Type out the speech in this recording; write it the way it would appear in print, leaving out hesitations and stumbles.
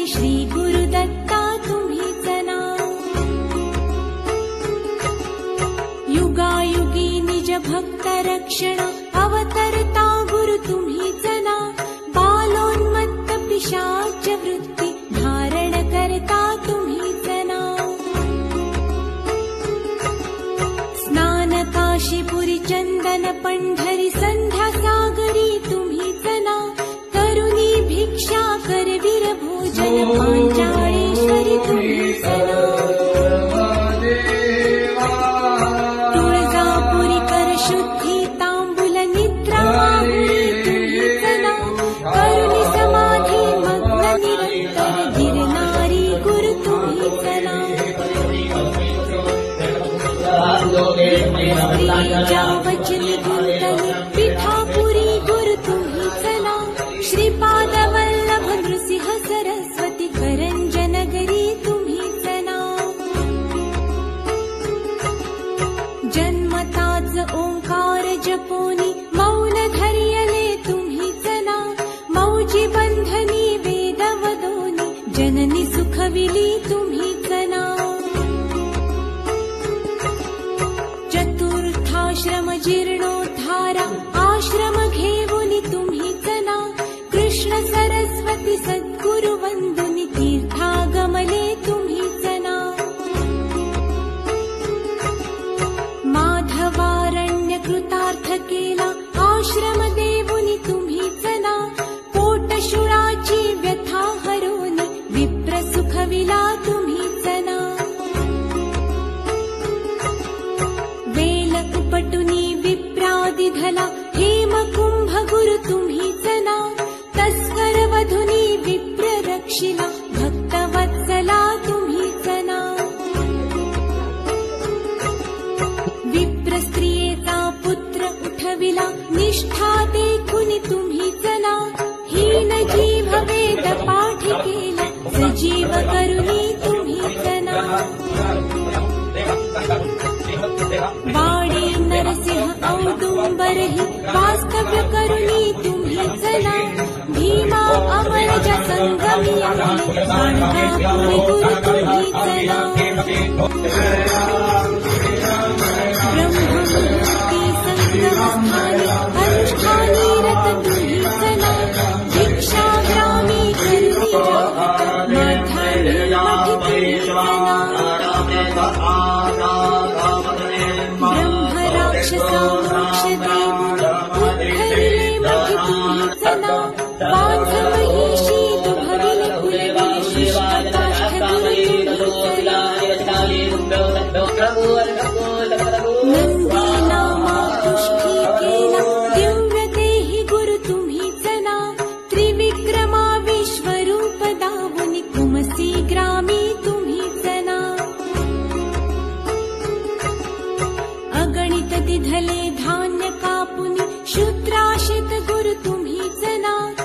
वंदनी श्री गुरुदत्ता तुम्हीच नाव. युगायुगी निज भक्त रक्षण अवतरता गुरु तुम्हीच नाव. बालोन्मत्त पिशाच वृत्ती धारण करता तुम्हीच नाव. स्नान काशीपुरी चंदन पंढरी संध्या सागरी तुम्हीच नाव. करुणी भिक्षा करवीर भोजन पांचाळेश्वरी तुम्हीच नाव. तुळजापुरी कर शुद्धी तांबूल निद्रा माहुरी तुम्हीच नाव. करुणी समाधी मग्न निरंतर गिरणारी गुरु तुम्हीच नाव. स्त्रीच्या वचनी गुंतली पिठापुरी गुरु तुम्हीच नाव. श्रीपाद वल्लभ नृसिंह सरस्वती करंजनगरी तुम्हीच नाव. जन्मताच ओंकार जपोनी मौन धरियले तुम्हीच नाव. मौजी बंधनी वेद वदोनी जननी सुखविली तुम्हीच नाव. चतुर्थाश्रम जीर्णोद्धारा आश्रम घेऊनी तुम्हीच नाव. कृष्ण सरस्वती सद्गुरु वंदुनी तीर्थागमले तुम्हीच नाव. माधवारण्य कृतार्थ केला आश्रम देवुनी तुम्हीच नाव. पोटशुळाची व्यथा हरोनी विप्र सुखविला तुम्हीच नाव. वेल उपटुनी विप्रादि धला हेमकुंभ गुरु तुम्हीच नाव. तस्कर वधुनी विप्र रक्षिला भक्तवत्सला तुम्हीच नाव. विप्र स्त्रियेचा पुत्र उठविला निष्ठा देखुनी तुम्हीच नाव. हीन जीव वेद पाठ केला सजीव करुणी तुम्हीच नाव. वाणी नरसिंह औदुंबरहि वास्तव्य करुणी तुम्हीच नाव. भीमा अमरज संगमी गाणगापुरी गुरु तुम्हीच नाव. ब्रह्ममुक्ती संगमस्थानी अनुष्ठानी रत तुम्हीच नाव. भिक्षाग्रामी करुणी जागृत माध्यान्ही मठ तुम्हीच नाव. ब्रह्मराक्षसा मोक्ष देवुनी उद्धरिले मठ तुम्हीच नाव. पांचमहिषी दुभविले कुलविले शिष्ट काष्ठ गुरु तुम्हीच नाव. नंदी नामा पुष्टी केला दिव्य देहि गुरु तुम्हीच नाव. त्रिविक्रमा विश्वरूप दावुनी कुमसी ग्रामी तुम्हीच नाव. अगणित दिधले धान्य कापुनी शूद्राशित गुरु तुम्हीच नाव.